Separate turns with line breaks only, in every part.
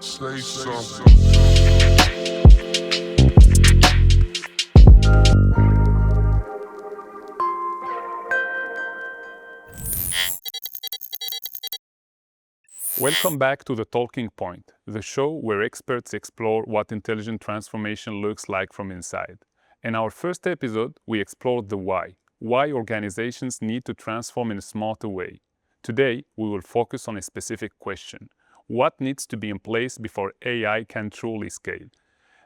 Say something.
Welcome back to The Talking Point, the show where experts explore what intelligent transformation looks like from inside. In our first episode, we explored the why organizations need to transform in a smarter way. Today, we will focus on a specific question: what needs to be in place before AI can truly scale?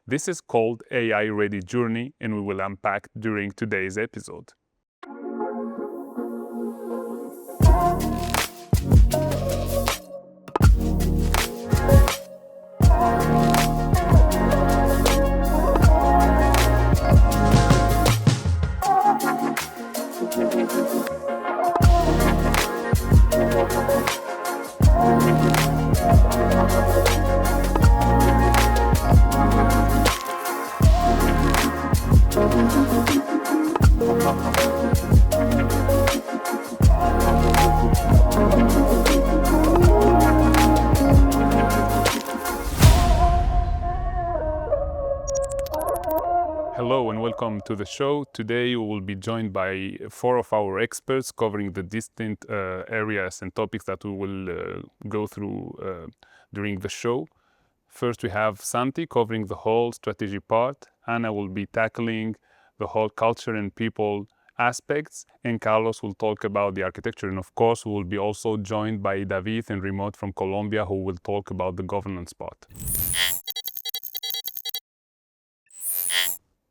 This is called AI Ready Journey, and we will unpack during today's episode. Hello and welcome to the show. Today we will be joined by four of our experts covering the distinct areas and topics that we will go through during the show. First we have Santi covering the whole strategy part. Anna will be tackling the whole culture and people aspects, and Carlos will talk about the architecture. And of course we will be also joined by David and remote from Colombia, who will talk about the governance part.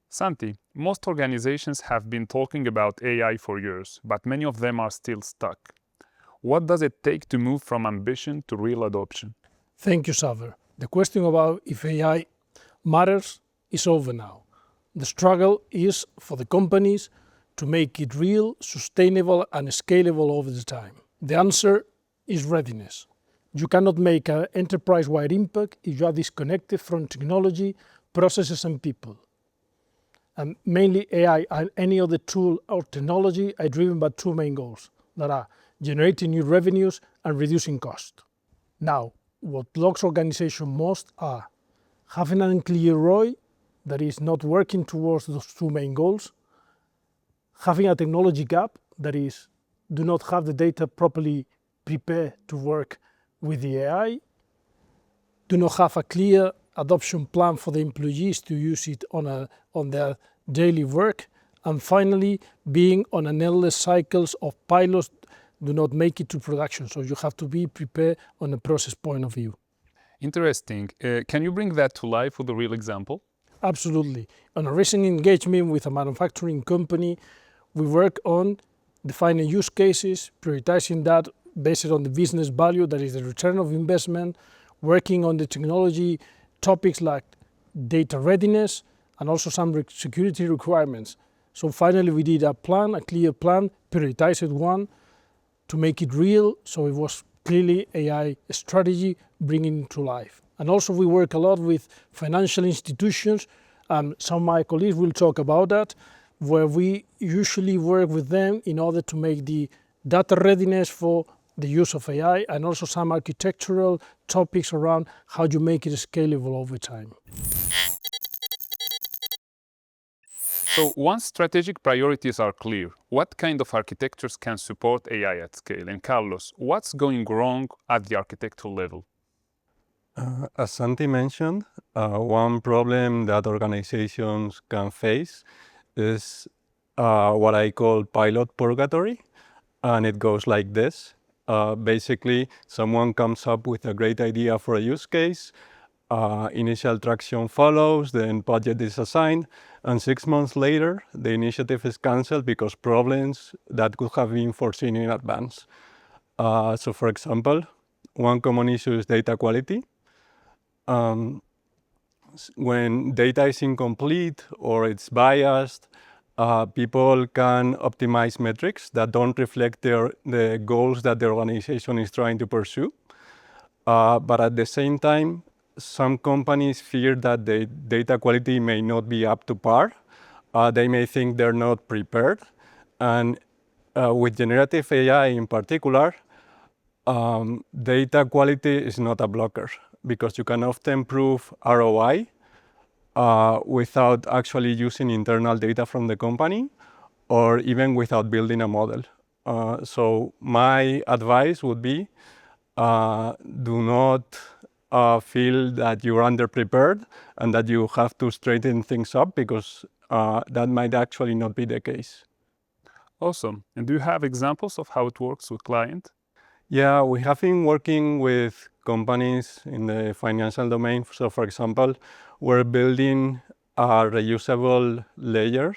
Santi, most organizations have been talking about AI for years, but many of them are still stuck. What does it take to move from ambition to real adoption?
Thank you, Saver. The question about if AI matters is over now. The struggle is for the companies to make it real, sustainable, and scalable over the time. The answer is readiness. You cannot make an enterprise-wide impact if you are disconnected from technology, processes, and people. And mainly AI and any other tool or technology are driven by two main goals that are generating new revenues and reducing cost. Now, what blocks organizations most are having an unclear ROI that is not working towards those two main goals, having a technology gap that is do not have the data properly prepared to work with the AI, do not have a clear adoption plan for the employees to use it on their daily work, and finally, being on an endless cycles of pilots do not make it to production. So you have to be prepared on a process point of view.
Interesting. Can you bring that to life with a real example?
Absolutely. On a recent engagement with a manufacturing company, we work on defining use cases, prioritizing that based on the business value, that is the return of investment, working on the technology topics like data readiness, and also some security requirements. So finally we did a plan, a clear plan, prioritized one to make it real, so it was clearly AI strategy bringing it to life. And also we work a lot with financial institutions, some of my colleagues will talk about that, where we usually work with them in order to make the data readiness for the use of AI, and also some architectural topics around how you make it scalable over time.
So once strategic priorities are clear, what kind of architectures can support AI at scale? And Carlos, what's going wrong at the architectural level?
As Santi mentioned, one problem that organizations can face is what I call pilot purgatory, and it goes like this. Basically, someone comes up with a great idea for a use case, initial traction follows, then budget is assigned, and 6 months later, the initiative is cancelled because problems that could have been foreseen in advance. So for example, one common issue is data quality. When data is incomplete or it's biased, people can optimize metrics that don't reflect the goals that the organization is trying to pursue. But at the same time, some companies fear that the data quality may not be up to par. They may think they're not prepared. And with generative AI in particular, data quality is not a blocker. because you can often prove ROI without actually using internal data from the company or even without building a model. So my advice would be do not feel that you're underprepared and that you have to straighten things up, because that might actually not be the case.
Awesome. And do you have examples of how it works with client?
Yeah, we have been working with companies in the financial domain. So for example, we're building a reusable layer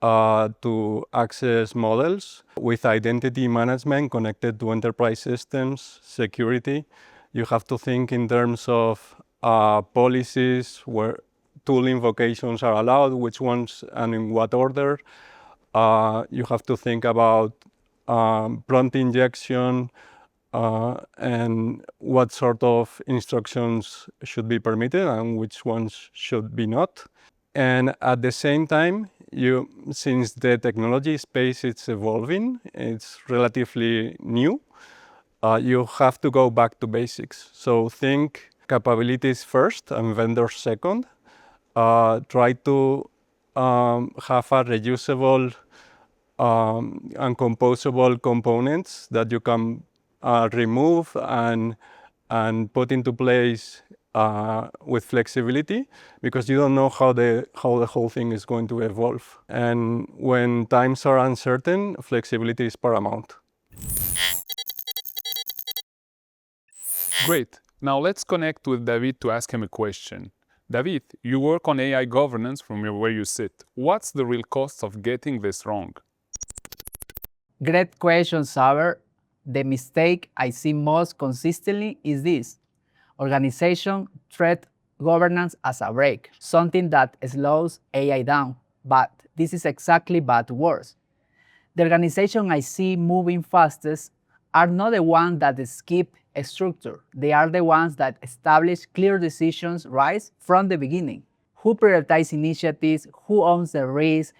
to access models with identity management connected to enterprise systems, security. You have to think in terms of policies, where tool invocations are allowed, which ones and in what order. You have to think about prompt injection, and what sort of instructions should be permitted and which ones should be not. And at the same time, since the technology space is evolving, it's relatively new, you have to go back to basics. So think capabilities first and vendors second. Try to have a reusable and composable components that you can remove and put into place with flexibility, because you don't know how the whole thing is going to evolve. And when times are uncertain, flexibility is paramount.
Great. Now let's connect with David to ask him a question. David, you work on AI governance from where you sit. What's the real cost of getting this wrong?
Great question, Saber. The mistake I see most consistently is this: organization treat governance as a brake, something that slows AI down. But this is exactly but worse. The organization I see moving fastest are not the ones that skip a structure. They are the ones that establish clear decisions right from the beginning. Who prioritizes initiatives, who owns the risk,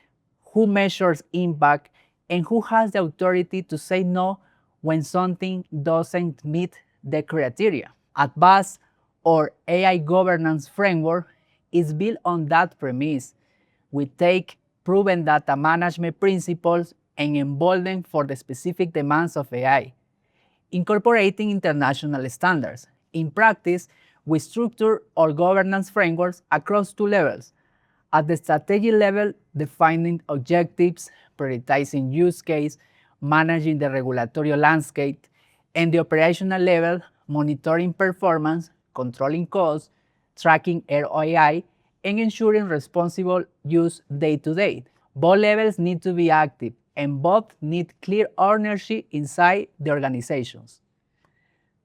who measures impact, and who has the authority to say no when something doesn't meet the criteria. At VASS, our AI governance framework is built on that premise. We take proven data management principles and evolve them for the specific demands of AI, incorporating international standards. In practice, we structure our governance frameworks across two levels. At the strategic level, defining objectives, prioritizing use case, managing the regulatory landscape, and the operational level, monitoring performance, controlling costs, tracking ROI, and ensuring responsible use day to day. Both levels need to be active, and both need clear ownership inside the organizations.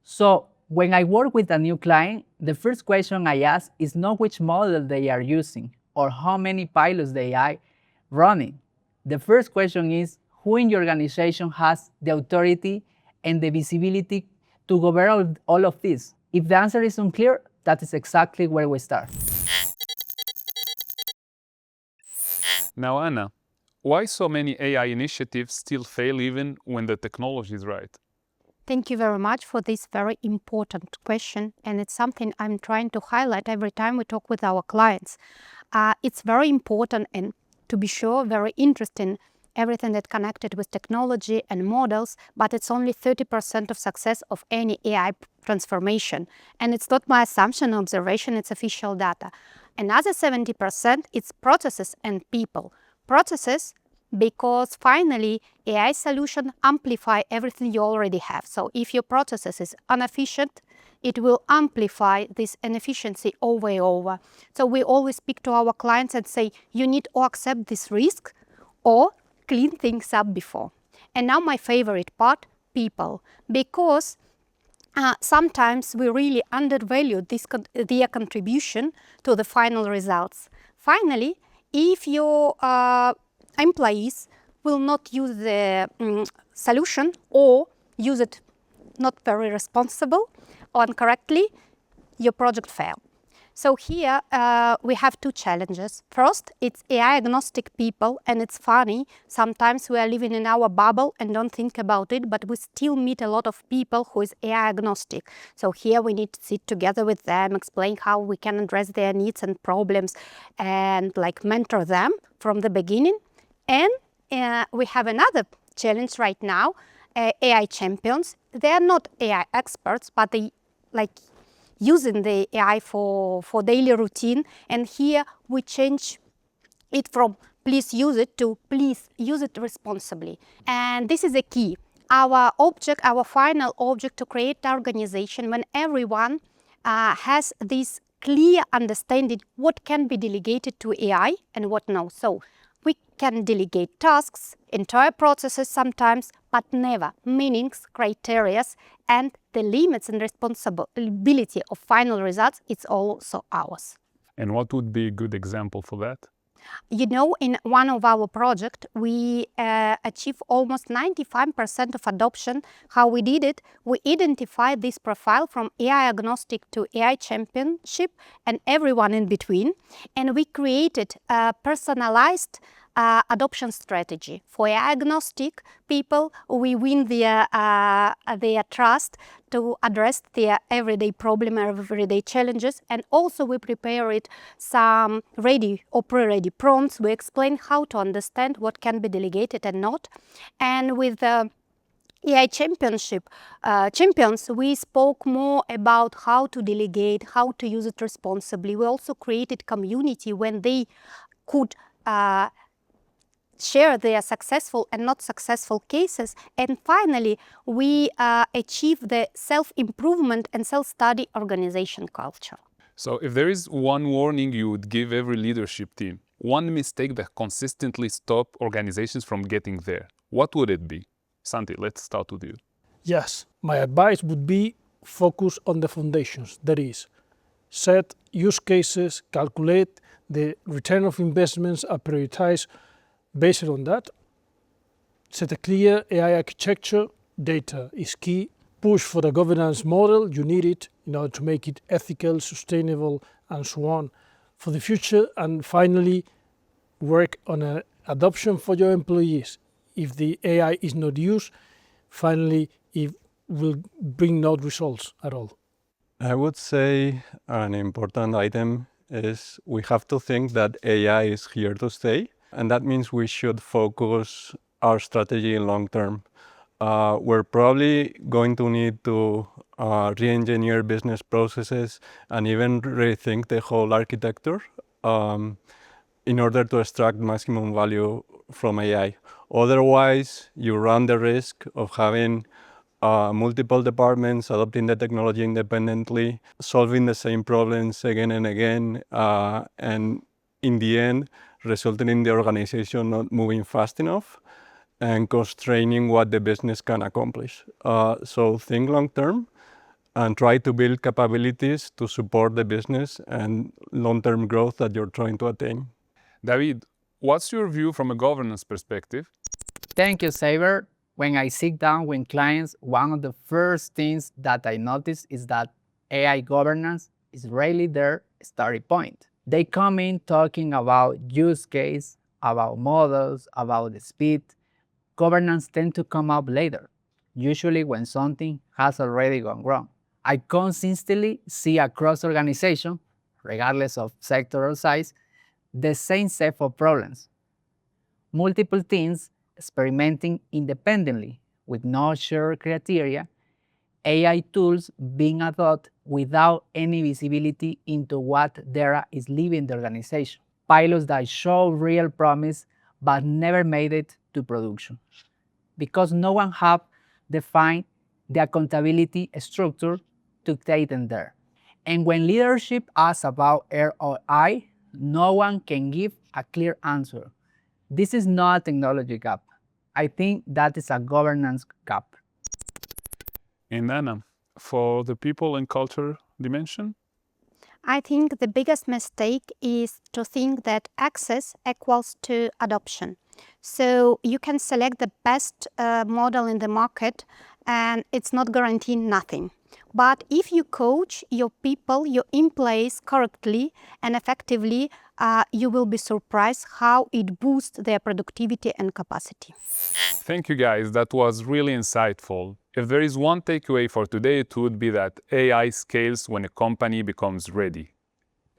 So when I work with a new client, the first question I ask is not which model they are using or how many pilots they are running. The first question is who in your organization has the authority and the visibility to govern all of this. If the answer is unclear, that is exactly where we start.
Now, Anna, why so many AI initiatives still fail even when the technology is right?
Thank you very much for this very important question, and it's something I'm trying to highlight every time we talk with our clients. It's very important and, to be sure, very interesting, everything that's connected with technology and models, but it's only 30% of success of any AI transformation. And it's not my assumption or observation, it's official data. Another 70%, it's processes and people. Processes, because finally AI solution amplify everything you already have. So if your processes is inefficient, it will amplify this inefficiency over and over. So we always speak to our clients and say, you need to accept this risk or clean things up before. And now my favorite part, people, because sometimes we really undervalue their contribution to the final results. Finally, if your employees will not use the solution or use it not very responsible or incorrectly, your project fails. So here we have two challenges. First, it's AI agnostic people, and it's funny, sometimes we are living in our bubble and don't think about it, but we still meet a lot of people who is AI agnostic. So here we need to sit together with them, explain how we can address their needs and problems, and like mentor them from the beginning. And we have another challenge right now, AI champions. They are not AI experts, but they like using the AI for daily routine, and here we change it from please use it to please use it responsibly. And this is a key. Our final object to create an organization when everyone has this clear understanding what can be delegated to AI and what no. So we can delegate tasks, entire processes sometimes, but never meanings, criteria, and the limits and responsibility of final results, it's also ours.
And what would be a good example for that?
You know, in one of our projects, we achieved almost 95% of adoption. How we did it? We identified this profile from AI agnostic to AI championship and everyone in between. And we created a personalized adoption strategy. For AI agnostic people, we win their trust to address their everyday problem, everyday challenges, and also we prepare it some ready or pre-ready prompts. We explain how to understand what can be delegated and not. And with the AI champions, we spoke more about how to delegate, how to use it responsibly. We also created community when they could share their successful and not successful cases. And finally, we achieve the self-improvement and self-study organization culture.
So if there is one warning you would give every leadership team, one mistake that consistently stops organizations from getting there, what would it be? Santi, let's start with you.
Yes, my advice would be focus on the foundations. That is, set use cases, calculate the return of investments, and prioritize based on that. Set a clear AI architecture. Data is key. Push for the governance model. You need it in order to make it ethical, sustainable, and so on for the future. And finally, work on an adoption for your employees. If the AI is not used, finally, it will bring no results at all.
I would say an important item is we have to think that AI is here to stay. And that means we should focus our strategy in long term. We're probably going to need to re-engineer business processes and even rethink the whole architecture in order to extract maximum value from AI. Otherwise, you run the risk of having multiple departments adopting the technology independently, solving the same problems again and again, and in the end, resulting in the organization not moving fast enough and constraining what the business can accomplish. So think long term and try to build capabilities to support the business and long-term growth that you're trying to attain.
David, what's your view from a governance perspective?
Thank you, Saber. When I sit down with clients, one of the first things that I notice is that AI governance is rarely their starting point. They come in talking about use case, about models, about the speed. Governance tends to come up later, usually when something has already gone wrong. I consistently see across organizations, regardless of sector or size, the same set of problems. Multiple teams experimenting independently with no shared criteria, AI tools being adopted without any visibility into what data is leaving the organization. Pilots that show real promise but never made it to production because no one have defined the accountability structure to take them there. And when leadership asks about ROI, no one can give a clear answer. This is not a technology gap. I think that is a governance gap.
And Anna, for the people and culture dimension?
I think the biggest mistake is to think that access equals to adoption. So you can select the best model in the market and it's not guaranteeing nothing. But if you coach your people, your employees correctly and effectively, you will be surprised how it boosts their productivity and capacity.
Thank you guys, that was really insightful. If there is one takeaway for today, it would be that AI scales when a company becomes ready.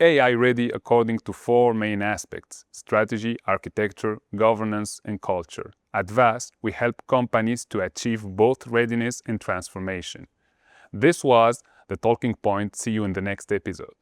AI ready according to four main aspects: strategy, architecture, governance, and culture. At VASS, we help companies to achieve both readiness and transformation. This was The Talking Point. See you in the next episode.